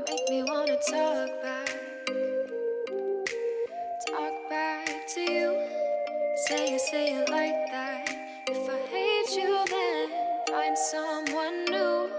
make me wanna talk back to you. Say it like that. If I hate you, then find someone new.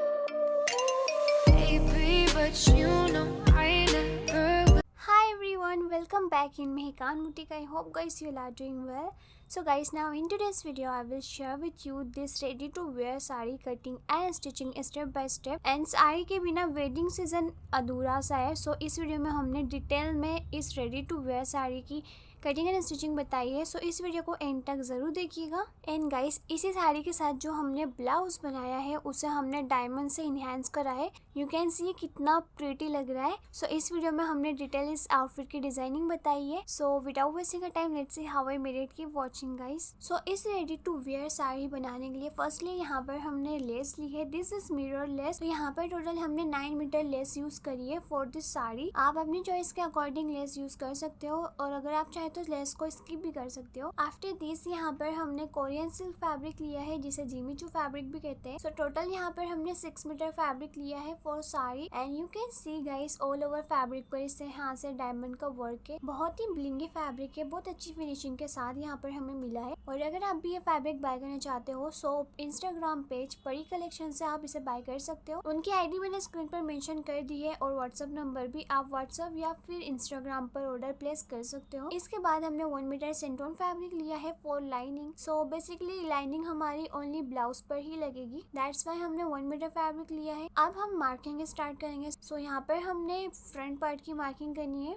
Baby, but you know I never will. Hi everyone, welcome back in Mehikan Boutique. I hope guys you all are doing well. So guys, now in today's video I will share with you this ready to wear sari cutting and stitching step by step. And sari के बिना wedding season अधूरा सा है। सो इस video में हमने detail में इस रेडी टू वेयर साड़ी की कटिंग एंड स्टिचिंग बताई है। सो इस वीडियो को एंड तक जरूर देखिएगा। एंड गाइस, इसी साड़ी के साथ जो हमने ब्लाउज बनाया है उसे हमने डायमंड से इनहेंस करा है। यू कैन सी कितना प्रिटी लग रहा है। सो इस वीडियो में हमने डिटेल इस आउटफिट की डिजाइनिंग बताई है। So without wasting time let's see how I made it, keep watching guys. So is ready to wear sari बनाने के लिए फर्स्टली यहाँ पर हमने लेस ली है। This is mirror less. तो यहाँ पर टोटल हमने 9 मीटर लेस यूज करी है फॉर दिस साड़ी। आप अपनी चॉइस के अकॉर्डिंग लेस यूज कर सकते हो और अगर आप चाहे तो लेस को स्किप भी कर सकते हो। आफ्टर दिस यहाँ पर हमने कोरियन सिल्क फैब्रिक लिया है जिसे जिमीचू फैब्रिक भी कहते हैं। सो टोटल यहाँ पर हमने 6 मीटर फैब्रिक लिया है for sari. And you can see guys all over fabric पर इससे यहाँ से डायमंड का वर्क है। बहुत ही ब्लिंगी फैब्रिक है, बहुत अच्छी फिनिशिंग के साथ यहाँ पर हमें मिला है। और अगर आप भी ये फैब्रिक बाय करना चाहते हो सो इंस्टाग्राम पेज परी कलेक्शन से आप इसे बाय कर सकते हो। उनकी आईडी मैंने स्क्रीन पर मेंशन कर दी है और व्हाट्सएप नंबर भी। आप व्हाट्सएप या फिर इंस्टाग्राम पर ऑर्डर प्लेस कर सकते हो। इसके बाद हमने 1 मीटर सेंटोन फैब्रिक लिया है for lining. So basically lining हमारी ओनली ब्लाउज पर ही लगेगी, दैट्स वाई हमने 1 मीटर फैब्रिक लिया है। अब हम मार्किंग स्टार्ट करेंगे। सो यहाँ पर हमने फ्रंट पार्ट की मार्किंग करनी है।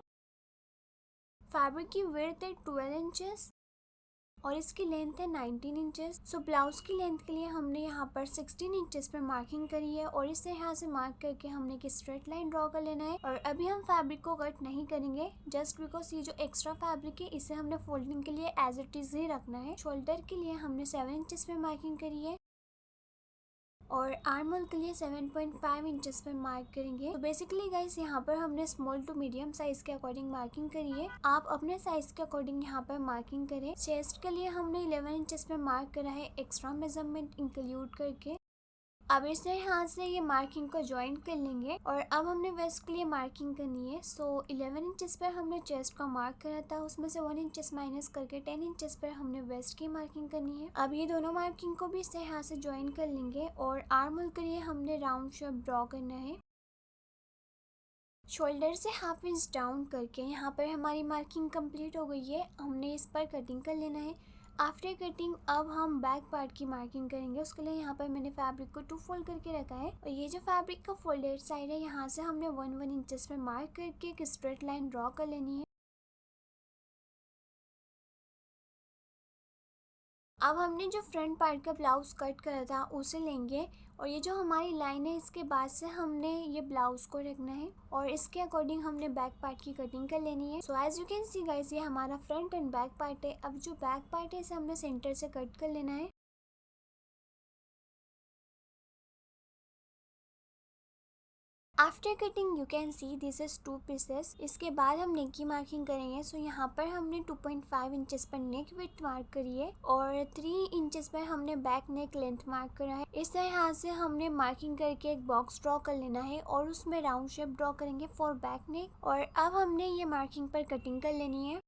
फैब्रिक की विड्थ है 12 इंचेस और इसकी लेंथ है 19 इंचेस। सो ब्लाउज की लेंथ के लिए हमने यहाँ पर 16 इंचेस पर मार्किंग करी है और इसे यहाँ से मार्क करके हमने एक स्ट्रेट लाइन ड्रॉ कर लेना है। और अभी हम फैब्रिक को कट नहीं करेंगे जस्ट बिकॉज ये जो एक्स्ट्रा फैब्रिक है इसे हमने फोल्डिंग के लिए एज इट इज ही रखना है। शोल्डर के लिए हमने 7 इंचेस पे मार्किंग करी है और आर्म होल के लिए 7.5 इंचेस पे मार्क करेंगे। तो बेसिकली गाइस यहाँ पर हमने स्मॉल टू मीडियम साइज के अकॉर्डिंग मार्किंग करी है। आप अपने साइज के अकॉर्डिंग यहाँ पर मार्किंग करें। चेस्ट के लिए हमने 11 इंचेस पे मार्क करा है एक्स्ट्रा मेजरमेंट इंक्लूड करके। अब इसे यहाँ से ये मार्किंग को ज्वाइन कर लेंगे और अब हमने वेस्ट के लिए मार्किंग करनी है। सो 11 इंचेस पर हमने चेस्ट का मार्क करा था, उसमें से 1 इंचेस माइनस करके 10 इंचेस पर हमने वेस्ट की मार्किंग करनी है। अब ये दोनों मार्किंग को भी इसे यहाँ से ज्वाइन कर लेंगे और आर्म होल के लिए हमने राउंड शेप ड्रॉ करना है। शोल्डर से हाफ इंच डाउन करके यहाँ पर हमारी मार्किंग कंप्लीट हो गई है। हमने इस पर कटिंग कर लेना है। आफ्टर कटिंग अब हम बैक पार्ट की मार्किंग करेंगे। उसके लिए यहाँ पर मैंने फैब्रिक को 2 फोल्ड करके रखा है और ये जो फैब्रिक का फोल्डेड साइड है यहाँ से हमने 1 इंचेस पे मार्क करके एक स्ट्रेट लाइन ड्रॉ कर लेनी है। अब हमने जो फ्रंट पार्ट का ब्लाउज कट करा था उसे लेंगे और ये जो हमारी लाइन है इसके बाद से हमने ये ब्लाउज को रखना है और इसके अकॉर्डिंग हमने बैक पार्ट की कटिंग कर लेनी है। So as you can see guys ये हमारा फ्रंट एंड बैक पार्ट है। अब जो बैक पार्ट है इसे हमने सेंटर से कट कर लेना है। After cutting you can see this is 2 pieces. इसके बाद हम नेक की मार्किंग करेंगे। सो यहाँ पर हमने 2.5 इंचेस पर नेक विड्थ मार्क करी है और 3 इंचेस पर हमने बैक नेक लेंथ मार्क करा है। इस यहाँ से हमने मार्किंग करके एक बॉक्स ड्रॉ कर लेना है और उसमें राउंड शेप ड्रॉ करेंगे फॉर बैक नेक। और अब हमने ये मार्किंग पर कटिंग कर लेनी है।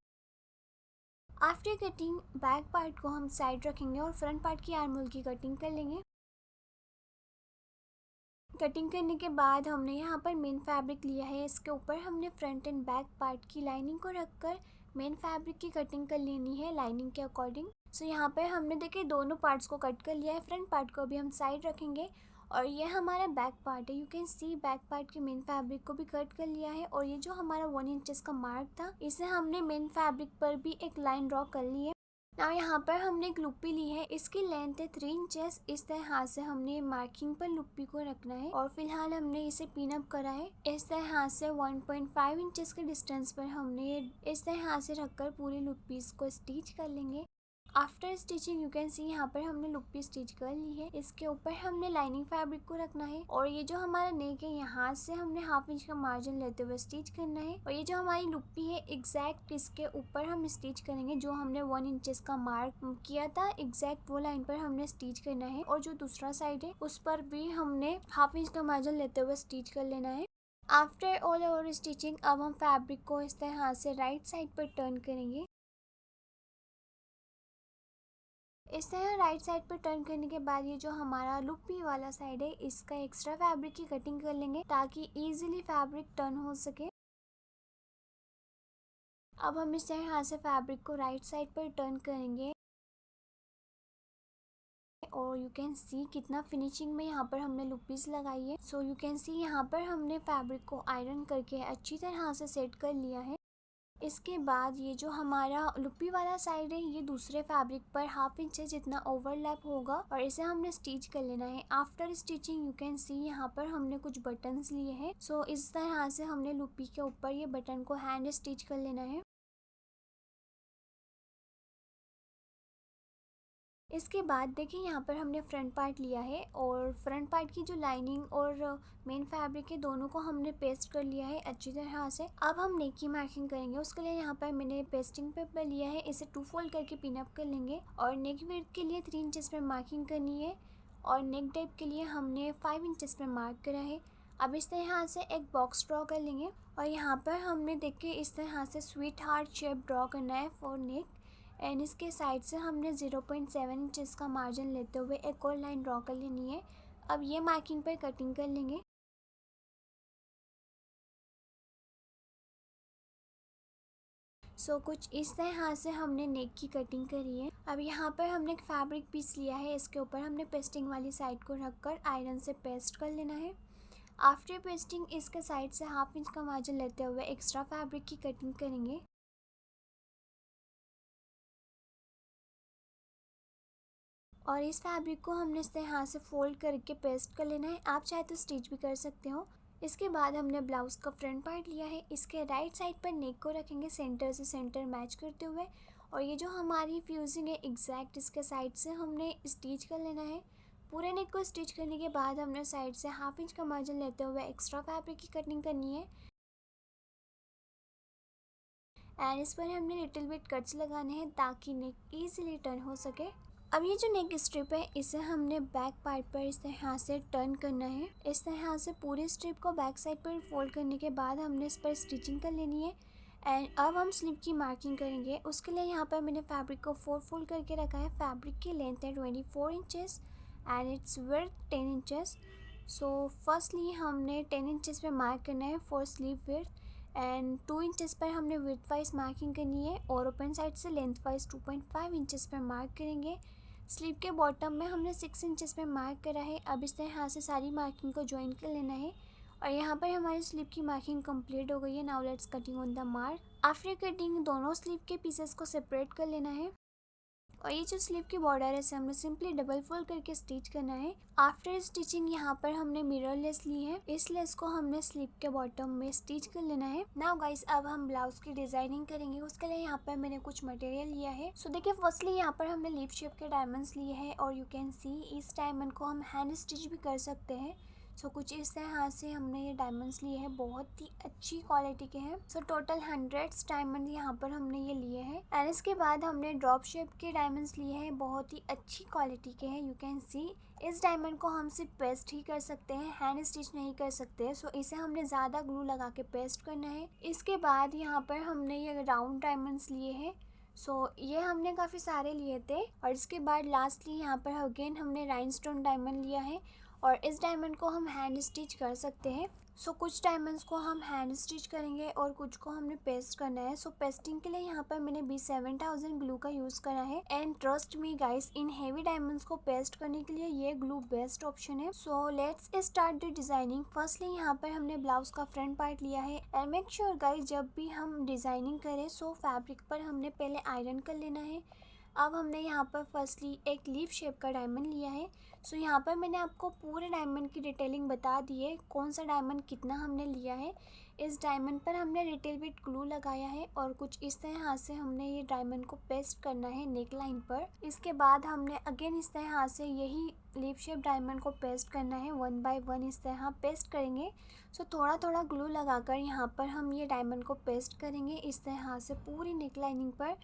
आफ्टर कटिंग बैक पार्ट को हम साइड रखेंगे और फ्रंट पार्ट की आर्म होल की कटिंग कर लेंगे। कटिंग करने के बाद हमने यहाँ पर मेन फैब्रिक लिया है। इसके ऊपर हमने फ्रंट एंड बैक पार्ट की लाइनिंग को रखकर मेन फैब्रिक की कटिंग कर लेनी है लाइनिंग के अकॉर्डिंग। सो यहाँ पर हमने देखिए दोनों पार्ट्स को कट कर लिया है। फ्रंट पार्ट को भी हम साइड रखेंगे और ये हमारा बैक पार्ट है। You can C back part के मेन फैब्रिक को भी कट कर लिया है और ये जो हमारा 1 इंचेस का मार्क था इसे हमने मेन फैब्रिक पर भी एक लाइन ड्रॉ कर ली है। ना यहाँ पर हमने एक लुप्पी ली है, इसकी लेंथ है 3 इंचेस। इस तरह से हमने मार्किंग पर लुप्पी को रखना है और फिलहाल हमने इसे पिन अप करा है। इस तरह से 1.5 इंचेस के डिस्टेंस पर हमने इस तरह से रखकर पूरी लुप्पीज को स्टिच कर लेंगे। आफ्टर स्टिचिंग यू कैन सी यहाँ पर हमने लुप्पी स्टिच कर ली है। इसके ऊपर हमने लाइनिंग फैब्रिक को रखना है और ये जो हमारा नेक है यहाँ से हमने हाफ इंच का मार्जिन लेते हुए स्टिच करना है और ये जो हमारी लुप्पी है एग्जैक्ट इसके ऊपर हम स्टिच करेंगे। जो हमने 1 इंचेस का मार्क किया था एग्जैक्ट वो लाइन पर हमने स्टिच करना है और जो दूसरा साइड है उस पर भी हमने हाफ इंच का मार्जिन लेते हुए स्टिच कर लेना है। आफ्टर ऑल ओवर स्टिचिंग अब हम फैब्रिक को इस तरह से राइट साइड पर टर्न करेंगे। इस तरह राइट साइड पर टर्न करने के बाद ये जो हमारा लुप्पी वाला साइड है इसका एक्स्ट्रा फैब्रिक की कटिंग कर लेंगे ताकि इजीली फैब्रिक टर्न हो सके। अब हम इस तरह से फैब्रिक को राइट साइड पर टर्न करेंगे और यू कैन सी कितना फिनिशिंग में यहाँ पर हमने लुपीस लगाई है। सो यू कैन सी यहाँ पर हमने फैब्रिक को आयरन करके अच्छी तरह से सेट कर लिया है। इसके बाद ये जो हमारा लुप्पी वाला साइड है ये दूसरे फैब्रिक पर हाफ इंच जितना ओवरलैप होगा और इसे हमने स्टिच कर लेना है। आफ्टर स्टिचिंग यू कैन सी यहाँ पर हमने कुछ बटन्स लिए हैं। सो इस तरह से हमने लुप्पी के ऊपर ये बटन को हैंड स्टिच कर लेना है। इसके बाद देखिए यहाँ पर हमने फ्रंट पार्ट लिया है और फ्रंट पार्ट की जो लाइनिंग और मेन फैब्रिक है दोनों को हमने पेस्ट कर लिया है अच्छी तरह से। अब हम नेक की मार्किंग करेंगे। उसके लिए यहाँ पर मैंने पेस्टिंग पेपर लिया है, इसे 2 फोल्ड करके पिन अप कर लेंगे और नेक विड्थ के लिए 3 इंचेस में मार्किंग करनी है और नेक डेप्थ के लिए हमने 5 इंचेस में मार्क करा है। अब इस तरह से एक बॉक्स ड्रॉ कर लेंगे और यहाँ पर हमने देखिए इस तरह से स्वीट हार्ट शेप ड्रॉ करना है फॉर नेक एंड इसके साइड से हमने 0.7 इंचेस का मार्जिन लेते हुए एक और लाइन ड्रॉ कर लेनी है। अब ये मार्किंग पर कटिंग कर लेंगे। कुछ इस तरह से हमने नेक की कटिंग करी है। अब यहाँ पर हमने एक फैब्रिक पीस लिया है, इसके ऊपर हमने पेस्टिंग वाली साइड को रखकर आयरन से पेस्ट कर लेना है। आफ्टर पेस्टिंग इसके साइड से हाफ इंच का मार्जिन लेते हुए एक्स्ट्रा फैब्रिक की कटिंग करेंगे और इस फैब्रिक को हमने इस तरह से फोल्ड करके पेस्ट कर लेना है। आप चाहे तो स्टिच भी कर सकते हो। इसके बाद हमने ब्लाउज़ का फ्रंट पार्ट लिया है, इसके राइट साइड पर नेक को रखेंगे सेंटर से सेंटर मैच करते हुए और ये जो हमारी फ्यूजिंग है एग्जैक्ट इसके साइड से हमने स्टिच कर लेना है। पूरे नेक को स्टिच करने के बाद हमने साइड से हाफ इंच का मार्जिन लेते हुए एक्स्ट्रा फैब्रिक की कटिंग करनी है एंड इस पर हमने लिटिल बिट कट्स लगाने हैं ताकि नेक ईजिली टर्न हो सके। अब ये जो नेक स्ट्रिप है इसे हमने बैक पार्ट पर इस तरह से टर्न करना है। इस तरह से पूरी स्ट्रिप को बैक साइड पर फोल्ड करने के बाद हमने इस पर स्टिचिंग कर लेनी है एंड अब हम स्लीव की मार्किंग करेंगे। उसके लिए यहाँ पर मैंने फैब्रिक को 4 फोल्ड करके रखा है। फैब्रिक की लेंथ है 24 inches and it's width 10 inches. So firstly हमने 10 इंचेस पे मार्क करना है for sleeve width and 2 inches पर हमने विड्थ वाइज मार्किंग करनी है और ओपन साइड से लेंथ वाइज 2.5 इंचेस पर मार्क करेंगे। स्लीव के बॉटम में हमने 6 इंचेस में मार्क करा है। अब इस तरह से सारी मार्किंग को ज्वाइन कर लेना है और यहाँ पर हमारी स्लीव की मार्किंग कंप्लीट हो गई है। Now let's cutting on the mark. After cutting दोनों स्लीव के पीसेस को सेपरेट कर लेना है और ये जो स्लीव की बॉर्डर है इसे हमने सिंपली डबल फोल्ड करके स्टिच करना है। आफ्टर स्टिचिंग यहाँ पर हमने मिरर लेस ली है, इस लेस को हमने स्लीव के बॉटम में स्टिच कर लेना है। नाउ गाइस अब हम ब्लाउज की डिजाइनिंग करेंगे। उसके लिए यहाँ पर मैंने कुछ मटेरियल लिया है। सो देखिए फर्स्टली यहाँ पर हमने लीफ शेप के डायमंड्स लिए हैं और यू कैन सी इस डायमंड को हम हैंड स्टिच भी कर सकते हैं। कुछ इस तरह से हमने ये डायमंड्स लिए हैं, बहुत ही अच्छी क्वालिटी के हैं। टोटल 100 डायमंड यहाँ पर हमने ये लिए हैं एंड इसके बाद हमने ड्रॉप शेप के डायमंड्स लिए हैं, बहुत ही अच्छी क्वालिटी के हैं। यू कैन सी इस डायमंड को हम सिर्फ पेस्ट ही कर सकते हैं, हैंड स्टिच नहीं कर सकते। इसे हमने ज़्यादा ग्लू लगा के पेस्ट करना है। इसके बाद यहाँ पर हमने ये राउंड डायमंड्स लिए हैं। ये हमने काफ़ी सारे लिए थे और इसके बाद लास्टली यहाँ पर अगेन हमने राइनस्टोन डायमंड लिया है और इस डायमंड को हम हैंड स्टिच कर सकते हैं। कुछ डायमंड्स को हम हैंड स्टिच करेंगे और कुछ को हमने पेस्ट करना है। पेस्टिंग के लिए यहाँ पर मैंने B7000 ग्लू का यूज़ करा है and trust me guys in heavy diamonds को पेस्ट करने के लिए ये ग्लू बेस्ट ऑप्शन है। Let's start the designing. Firstly यहाँ पर हमने ब्लाउज का फ्रंट पार्ट लिया है एंड मेक श्योर गाइस जब भी हम डिजाइनिंग करें फैब्रिक पर हमने पहले आयरन कर लेना है। अब हमने यहाँ पर फर्स्टली एक लीफ शेप का डायमंड लिया है। यहाँ पर मैंने आपको पूरे डायमंड की डिटेलिंग बता दी है, कौन सा डायमंड कितना हमने लिया है। इस डायमंड पर हमने लिटिल बिट ग्लू लगाया है और कुछ इस तरह से हमने ये डायमंड को पेस्ट करना है नेक लाइन पर। इसके बाद हमने अगेन इस तरह से यही लीफ शेप डायमंड को पेस्ट करना है, 1 बाय 1 इस तरह पेस्ट करेंगे। थोड़ा थोड़ा ग्लू लगाकर यहाँ पर हम ये डायमंड को पेस्ट करेंगे इस तरह से पूरी नेक लाइनिंग पर।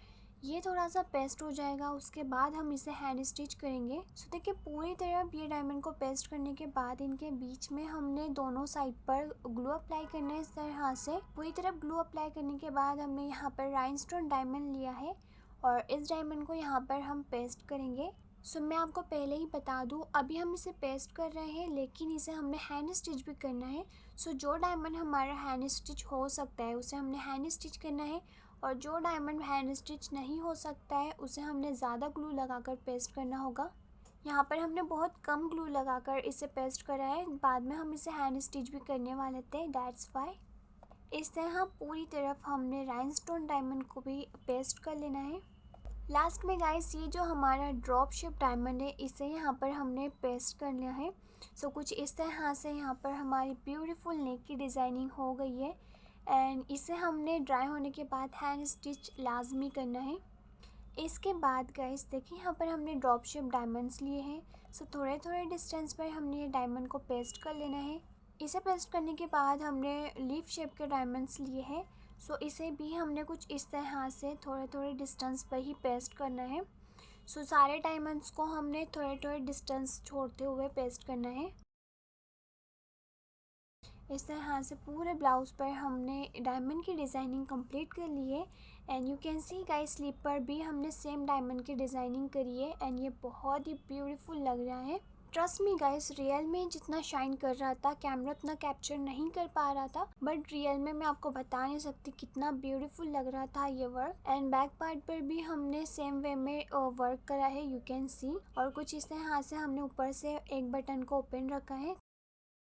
ये थोड़ा सा पेस्ट हो जाएगा, उसके बाद हम इसे हैंड स्टिच करेंगे। सो देखिए पूरी तरफ ये डायमंड को पेस्ट करने के बाद इनके बीच में हमने दोनों साइड पर ग्लू अप्लाई करना है इस तरह से। पूरी तरफ ग्लू अप्लाई करने के बाद हमने यहाँ पर राइनस्टोन डायमंड लिया है और इस डायमंड को यहाँ पर हम पेस्ट करेंगे। सो मैं आपको पहले ही बता दूँ, अभी हम इसे पेस्ट कर रहे हैं लेकिन इसे हमने हैंड स्टिच भी करना है। सो जो डायमंड हमारा हैंड स्टिच हो सकता है उसे हमने हैंड स्टिच करना है और जो डायमंड हैंड स्टिच नहीं हो सकता है उसे हमने ज़्यादा ग्लू लगाकर पेस्ट करना होगा। यहाँ पर हमने बहुत कम ग्लू लगाकर इसे पेस्ट करा है, बाद में हम इसे हैंड स्टिच भी करने वाले थे, दैट्स वाई। इस तरह पूरी तरफ हमने राइनस्टोन डायमंड को भी पेस्ट कर लेना है। लास्ट में गाइस ये जो हमारा ड्रॉप शेप डायमंड है इसे यहाँ पर हमने पेस्ट कर लिया है। सो कुछ इस तरह से यहाँ पर हमारी ब्यूटीफुल नेक की डिज़ाइनिंग हो गई है एंड इसे हमने ड्राई होने के बाद हैंड स्टिच लाजमी करना है। इसके बाद गाइस देखिए यहाँ पर हमने ड्रॉप शेप डायमंड्स लिए हैं। सो थोड़े थोड़े डिस्टेंस पर हमने ये डायमंड को पेस्ट कर लेना है। इसे पेस्ट करने के बाद हमने लीफ शेप के डायमंड्स लिए हैं। सो इसे भी हमने कुछ इस तरह से थोड़े थोड़े डिस्टेंस पर ही पेस्ट करना है। सो सारे डायमंड्स को हमने थोड़े थोड़े डिस्टेंस छोड़ते हुए पेस्ट करना है। इस तरह से पूरे ब्लाउज पर हमने डायमंड की डिज़ाइनिंग कंप्लीट कर ली है and you can see guys sleeve पर भी हमने सेम डायमंड की डिज़ाइनिंग करी है एंड ये बहुत ही ब्यूटीफुल लग रहा है। ट्रस्ट मी गाइस, रियल में जितना शाइन कर रहा था कैमरा उतना कैप्चर नहीं कर पा रहा था, बट रियल में मैं आपको बता नहीं सकती कितना ब्यूटीफुल लग रहा था ये वर्क। एंड बैक पार्ट पर भी हमने सेम वे में वर्क करा है, यू कैन सी। और कुछ इस तरह से हमने ऊपर से एक बटन को ओपन रखा है।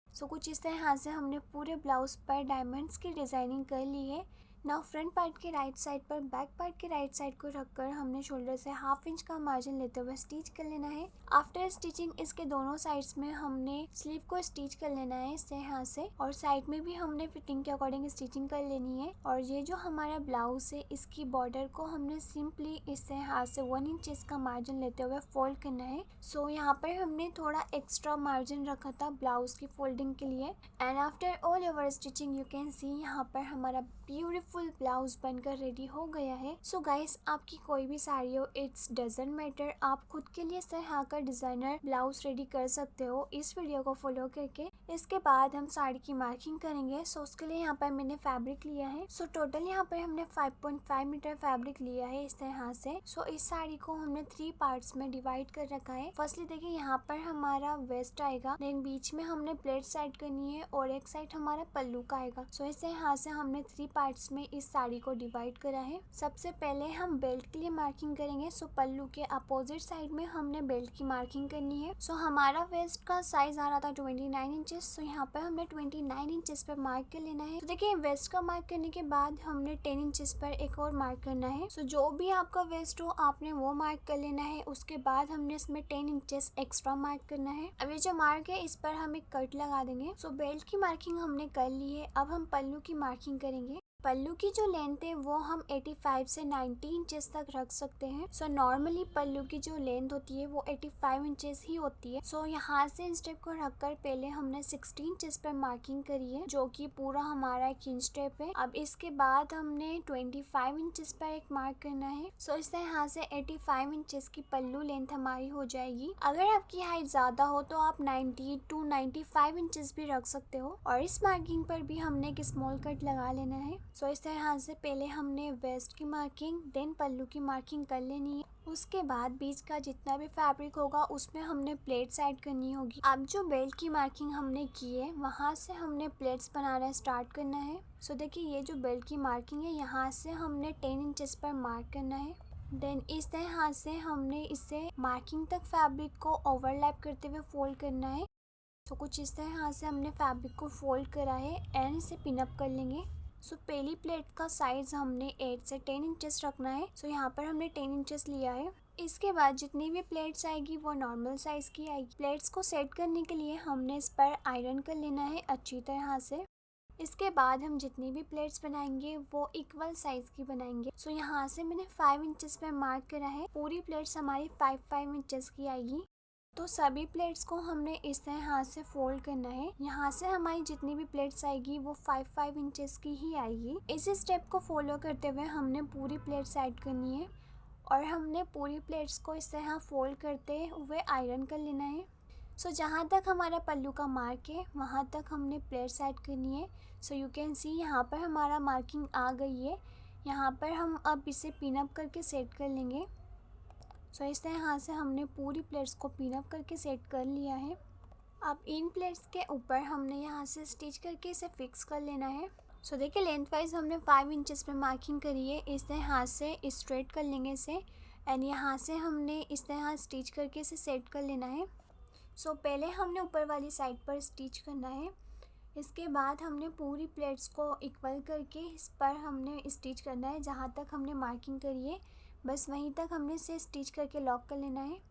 सो कुछ इस तरह से हमने पूरे ब्लाउज पर डायमंड्स की डिज़ाइनिंग कर ली है। नाउ फ्रंट पार्ट के राइट साइड पर बैक पार्ट के राइट साइड को रखकर हमने शोल्डर से 1/2 इंच का मार्जिन लेते हुए स्टिच कर लेना है। आफ्टर स्टिचिंग इसके दोनों साइड्स में हमने स्लीव को स्टिच कर लेना है इस तरह से, और साइड में भी हमने फिटिंग के अकॉर्डिंग स्टिचिंग कर लेनी है। और ये जो हमारा ब्लाउज है इसकी बॉर्डर को हमने सिंपली इस तरह से 1 इंच का मार्जिन लेते हुए फोल्ड करना है। सो यहाँ पर हमने थोड़ा एक्स्ट्रा मार्जिन रखा था ब्लाउज की फोल्डिंग के लिए। And after all over stitching you can सी यहाँ पर हमारा ब्यूटीफुल ब्लाउज बनकर रेडी हो गया है। सो गाइस, आपकी कोई भी साड़ी हो, इट्स डजंट मैटर, आप खुद के लिए तरह का डिजाइनर ब्लाउज रेडी कर सकते हो इस वीडियो को फॉलो करके। इसके बाद हम साड़ी की मार्किंग करेंगे। सो उसके लिए यहाँ पर मैंने फैब्रिक लिया है। सो टोटल यहाँ पर हमने 5.5 मीटर फैब्रिक लिया है इस तरह से। सो इस साड़ी को हमने 3 पार्ट्स में डिवाइड कर रखा है। फर्स्टली देखिए यहाँ पर हमारा वेस्ट आएगा, देन बीच में हमने प्लेट साइड करनी है और एक साइड हमारा पल्लू का आएगा। सो इस तरह से हमने 3 पार्ट्स में इस साड़ी को डिवाइड करा है। सबसे पहले हम बेल्ट के लिए मार्किंग करेंगे। सो पल्लू के अपोजिट साइड में हमने बेल्ट की मार्किंग करनी है। सो हमारा वेस्ट का साइज आ रहा था 29 इंचेस। सो यहाँ पर हमने 29 इंचेस पर मार्क कर लेना है। तो देखिए वेस्ट का मार्क करने के बाद हमने 10 इंचेस पर एक और मार्क करना है। सो जो भी आपका वेस्ट हो आपने वो मार्क कर लेना है। उसके बाद हमने इसमें 10 इंचेस एक्स्ट्रा मार्क करना है। अब ये जो मार्क है इस पर हम एक कट लगा देंगे। सो बेल्ट की मार्किंग हमने कर ली है। अब हम पल्लू की मार्किंग करेंगे। पल्लू की जो लेंथ है वो हम 85 से 90 इंचेस तक रख सकते हैं। सो नॉर्मली पल्लू की जो लेंथ होती है वो 85 इंचेस ही होती है। सो यहाँ से इन स्टेप को रखकर पहले हमने 16 इंचेस पर मार्किंग करी है, जो कि पूरा हमारा एक इंच स्टेप है। अब इसके बाद हमने 25 इंचेस पर एक मार्क करना है। सो इस तरह से 85 इंचेस की पल्लू लेंथ हमारी हो जाएगी। अगर आपकी हाइट ज्यादा हो तो आप 90 to 95 इंचेस भी रख सकते हो। और इस मार्किंग पर भी हमने एक स्मॉल कट लगा लेना है। सो इस तरह से पहले हमने वेस्ट की मार्किंग देन पल्लू की मार्किंग कर लेनी है। उसके बाद बीच का जितना भी फैब्रिक होगा उसमें हमने प्लेट्स ऐड करनी होगी। अब जो बेल्ट की मार्किंग हमने की है वहाँ से हमने प्लेट्स बनाना स्टार्ट करना है। सो देखिए ये जो बेल्ट की मार्किंग है यहाँ से हमने 10 इंचेस पर मार्क करना है। देन इस तरह से हमने इसे मार्किंग तक फैब्रिक को ओवरलैप करते हुए फोल्ड करना है। तो कुछ इस तरह से हमने फैब्रिक को फोल्ड करा है एंड इसे पिनअप कर लेंगे। सो पहली प्लेट का साइज हमने 8 से 10 इंचेस रखना है। सो यहाँ पर हमने 10 इंचेस लिया है। इसके बाद जितनी भी प्लेट्स आएगी वो नॉर्मल साइज की आएगी। प्लेट्स को सेट करने के लिए हमने इस पर आयरन कर लेना है अच्छी तरह से। इसके बाद हम जितनी भी प्लेट्स बनाएंगे वो इक्वल साइज की बनाएंगे। सो यहाँ से मैंने 5 इंचेस पे मार्क करा है। पूरी प्लेट्स हमारी 5 इंचेस की आएगी। तो सभी प्लेट्स को हमने इस तरह से फोल्ड करना है। यहाँ से हमारी जितनी भी प्लेट्स आएगी वो 5 इंचेस की ही आएगी। इस स्टेप को फॉलो करते हुए हमने पूरी प्लेट्स ऐड करनी है। और हमने पूरी प्लेट्स को इस तरह फोल्ड करते हुए आयरन कर लेना है। सो जहाँ तक हमारा पल्लू का मार्क है वहाँ तक हमने प्लेट्स ऐड करनी है। सो यू कैन सी यहाँ पर हमारा मार्किंग आ गई है। यहाँ पर हम अब इसे पिन अप करके सेट कर लेंगे। सो इस तरह से हमने पूरी प्लेट्स को पिन अप करके सेट कर लिया है। अब इन प्लेट्स के ऊपर हमने यहाँ से स्टिच करके इसे फिक्स कर लेना है। सो देखिए लेंथ वाइज हमने 5 इंचेस पे मार्किंग करी है। इस तरह हाथ से स्ट्रेट कर लेंगे इसे एंड यहाँ से हमने इस तरह स्टिच करके इसे सेट कर लेना है। सो पहले हमने ऊपर वाली साइड पर स्टिच करना है। इसके बाद हमने पूरी प्लेट्स को इक्वल करके इस पर हमने स्टिच करना है। जहाँ तक हमने मार्किंग करी है बस वहीं तक हमने इसे स्टिच करके लॉक कर लेना है।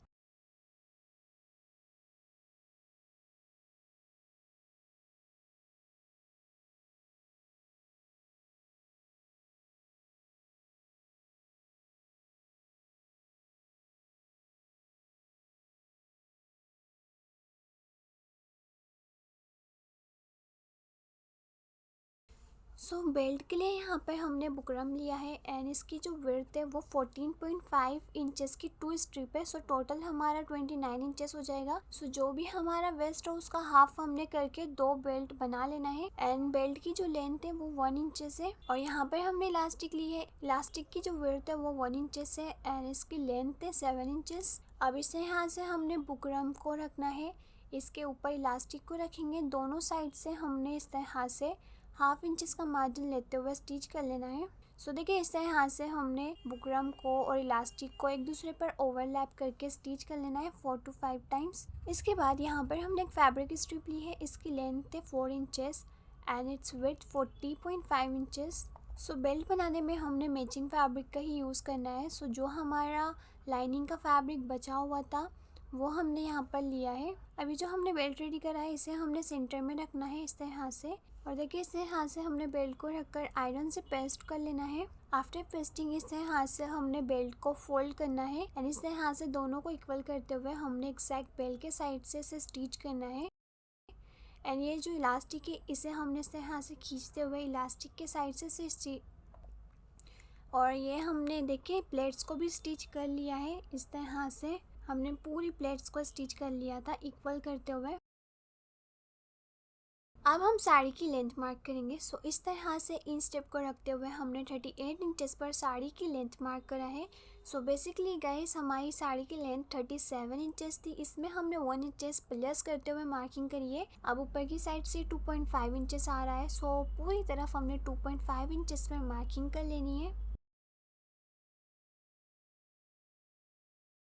सो बेल्ट के लिए यहाँ पर हमने बुकरम लिया है एंड इसकी जो विड्थ है वो 14.5 इंचेस की 2 स्ट्रिप है। सो टोटल हमारा 29 इंचेस हो जाएगा। सो जो भी हमारा वेस्ट है उसका हाफ हमने करके 2 बेल्ट बना लेना है एंड बेल्ट की जो लेंथ है वो 1 इंचेस है। और यहाँ पर हमने इलास्टिक ली है। इलास्टिक की जो विड्थ है वो 1 इंचेस है एंड इसकी लेंथ है 7 इंचेस। अब इसे यहाँ से हमने बुकरम को रखना है। इसके ऊपर इलास्टिक को रखेंगे। दोनों साइड से हमने इस तरह से हाफ इंचेस का मार्जिन लेते हुए स्टिच कर लेना है। सो देखिए इस तरह से हमने बुकरम को और इलास्टिक को एक दूसरे पर ओवरलैप करके स्टिच कर लेना है 4 to 5 टाइम्स। इसके बाद यहाँ पर हमने एक फैब्रिक स्ट्रिप ली है। इसकी लेंथ है 4 inches and it's width 40.5 inches. So belt बनाने में हमने मैचिंग फैब्रिक का ही यूज़ करना है। सो जो हमारा लाइनिंग का फैब्रिक बचा हुआ था वो हमने यहाँ पर लिया है। अभी जो हमने बेल्ट रेडी करा है इसे हमने सेंटर में रखना है इस तरह से। और देखिए इस हाथ से हमने बेल्ट को रखकर आयरन से पेस्ट कर लेना है। आफ्टर पेस्टिंग इस हाथ से हमने बेल्ट को फोल्ड करना है एंड इस हाथ से दोनों को इक्वल करते हुए हमने एग्जैक्ट बेल्ट के साइड से इसे स्टिच करना है। एंड ये जो इलास्टिक है इसे हमने इस हाथ से खींचते हुए इलास्टिक के साइड से स्टिच। और ये हमने देखिए प्लेट्स को भी स्टिच कर लिया है। इस तरह से हमने पूरी प्लेट्स को स्टिच कर लिया था इक्वल करते हुए। अब हम साड़ी की लेंथ मार्क करेंगे। सो इस तरह से इन स्टेप को रखते हुए हमने 38 इंचेस पर साड़ी की लेंथ मार्क करा है। सो बेसिकली गाइस हमारी साड़ी की लेंथ 37 इंचेस थी। इसमें हमने 1 इंचेस प्लस करते हुए मार्किंग करी है। अब ऊपर की साइड से 2.5 इंचेस आ रहा है। सो पूरी तरफ हमने 2.5 इंचेस में मार्किंग कर लेनी है।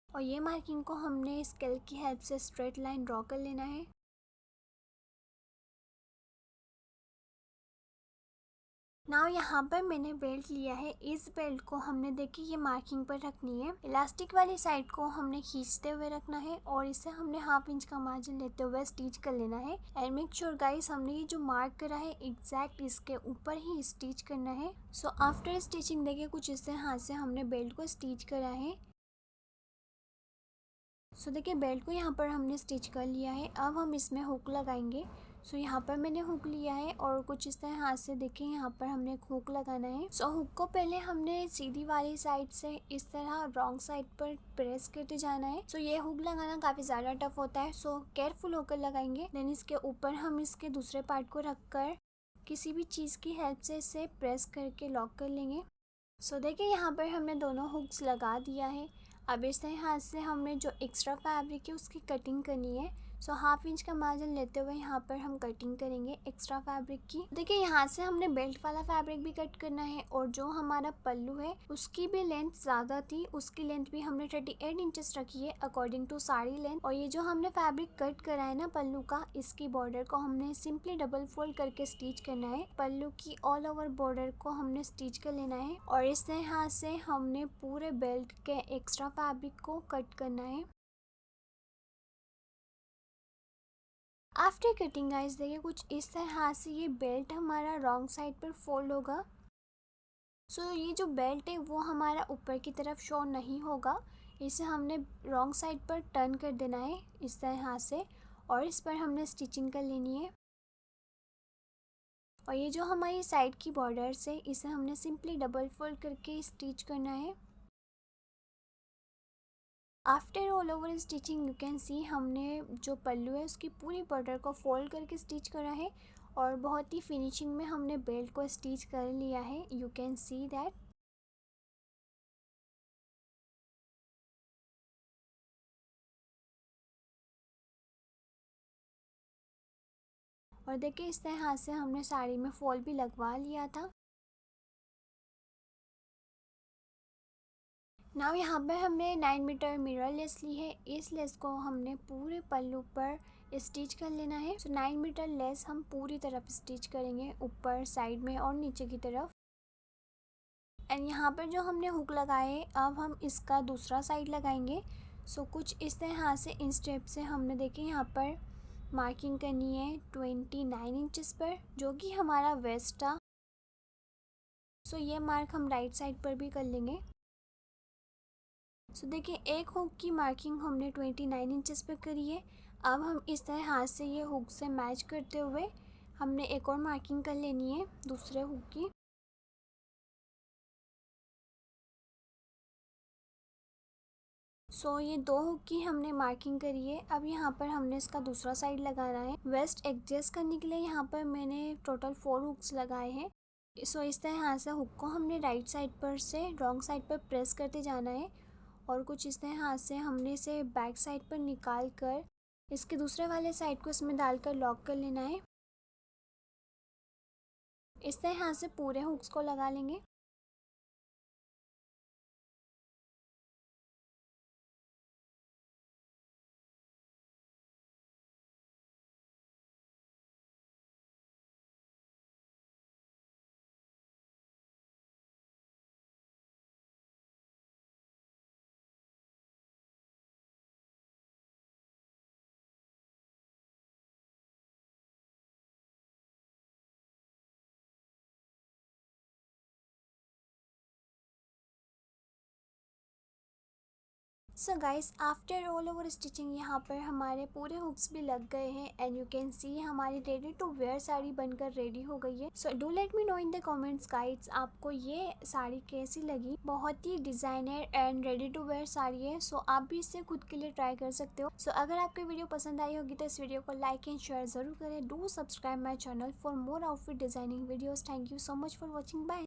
और ये मार्किंग को हमने स्केल की हेल्प से स्ट्रेट लाइन ड्रॉ कर लेना है। नाउ यहाँ पर मैंने बेल्ट लिया है। इस बेल्ट को हमने देखिए ये मार्किंग पर रखनी है। इलास्टिक वाली साइड को हमने खींचते हुए रखना है और इसे हमने हाफ इंच का मार्जिन लेते हुए स्टिच कर लेना है। एंड मेक श्योर गाइस हमने ये जो मार्क करा है एग्जैक्ट इसके ऊपर ही स्टिच करना है। सो आफ्टर स्टिचिंग देखिए कुछ इस तरह से हमने बेल्ट को स्टिच करा है। सो देखिए बेल्ट को यहाँ पर हमने स्टिच कर लिया है। अब हम इसमें हुक लगाएंगे। सो यहाँ पर मैंने हुक लिया है और कुछ इस तरह हाथ से देखिए यहाँ पर हमने एक हुक लगाना है। सो हुक को पहले हमने सीधी वाली साइड से इस तरह रॉन्ग साइड पर प्रेस करते जाना है। सो ये हुक लगाना काफ़ी ज़्यादा टफ होता है। सो केयरफुल होकर लगाएंगे। देन इसके ऊपर हम इसके दूसरे पार्ट को रखकर किसी भी चीज़ की हेल्प से इसे प्रेस करके लॉक कर लेंगे। सो देखिए यहाँ पर हमने दोनों हुक्स लगा दिया है। अब इस तरह हाथ से हमने जो एक्स्ट्रा फैब्रिक है उसकी कटिंग करनी है। सो हाफ इंच का मार्जिन लेते हुए यहाँ पर हम कटिंग करेंगे एक्स्ट्रा फैब्रिक की। देखिए यहाँ से हमने बेल्ट वाला फैब्रिक भी कट करना है और जो हमारा पल्लू है उसकी भी लेंथ ज़्यादा थी। उसकी लेंथ भी हमने 38 इंचेस रखी है अकॉर्डिंग टू साड़ी लेंथ। और ये जो हमने फैब्रिक कट करा है ना पल्लू का, इसकी बॉर्डर को हमने सिंपली डबल फोल्ड करके स्टिच करना है। पल्लू की ऑल ओवर बॉर्डर को हमने स्टिच कर लेना है और इस तरह से हमने पूरे बेल्ट के एक्स्ट्रा फैब्रिक को कट करना है। आफ्टर कटिंग गाइस देखिए कुछ इस तरह से ये बेल्ट हमारा रॉन्ग साइड पर फोल्ड होगा। सो ये जो बेल्ट है वो हमारा ऊपर की तरफ शो नहीं होगा। इसे हमने रॉन्ग साइड पर टर्न कर देना है इस तरह से और इस पर हमने स्टिचिंग कर लेनी है। और ये जो हमारी साइड की बॉर्डर्स है इसे हमने सिंपली डबल फोल्ड करके स्टिच करना है। After all over stitching you can सी हमने जो पल्लू है उसकी पूरी बॉर्डर को फोल्ड करके स्टिच करा है और बहुत ही फिनिशिंग में हमने बेल्ट को स्टिच कर लिया है, यू कैन सी दैट। और देखिए इस तरह से हमने साड़ी में फॉल भी लगवा लिया था। नाउ यहाँ पे हमने 9 मीटर मिरर लेस ली है, इस लेस को हमने पूरे पल्लू पर स्टिच कर लेना है। सो 9 मीटर लेस हम पूरी तरफ स्टिच करेंगे, ऊपर साइड में और नीचे की तरफ। एंड यहाँ पर जो हमने हुक लगाए अब हम इसका दूसरा साइड लगाएंगे। सो कुछ इस तरह से इन स्टेप से हमने देखिए यहाँ पर मार्किंग करनी है 29 इंचेस पर, जो कि हमारा वेस्ट था। सो ये मार्क हम राइट साइड पर भी कर लेंगे। सो देखिए एक हुक की मार्किंग हमने 29 इंचेस पर करी है। अब हम इस तरह हाथ से ये हुक से मैच करते हुए हमने एक और मार्किंग कर लेनी है दूसरे हुक की। सो ये दो हुक की हमने मार्किंग करी है। अब यहाँ पर हमने इसका दूसरा साइड लगाना है। वेस्ट एडजस्ट करने के लिए यहाँ पर मैंने टोटल 4 हुक्स लगाए हैं। सो इस तरह से हुक को हमने राइट साइड पर से रॉन्ग साइड पर प्रेस करते जाना है और कुछ इस तरह हाथ से हमने इसे बैक साइड पर निकाल कर इसके दूसरे वाले साइड को इसमें डालकर लॉक कर लेना है। इस तरह हाथ से पूरे हुक्स को लगा लेंगे। So guys after all over stitching यहाँ पर हमारे पूरे हुक्स भी लग गए हैं एंड यू कैन सी हमारी रेडी टू वेयर साड़ी बनकर रेडी हो गई है। So do let me know in the comments guys आपको ये साड़ी कैसी लगी। बहुत ही designer and ready to wear sari है। सो आप भी इसे खुद के लिए ट्राई कर सकते हो। सो अगर आपको वीडियो पसंद आई होगी तो इस वीडियो को लाइक एंड शेयर जरूर करें। Do subscribe my channel for more outfit designing videos. Thank you so much for watching. Bye.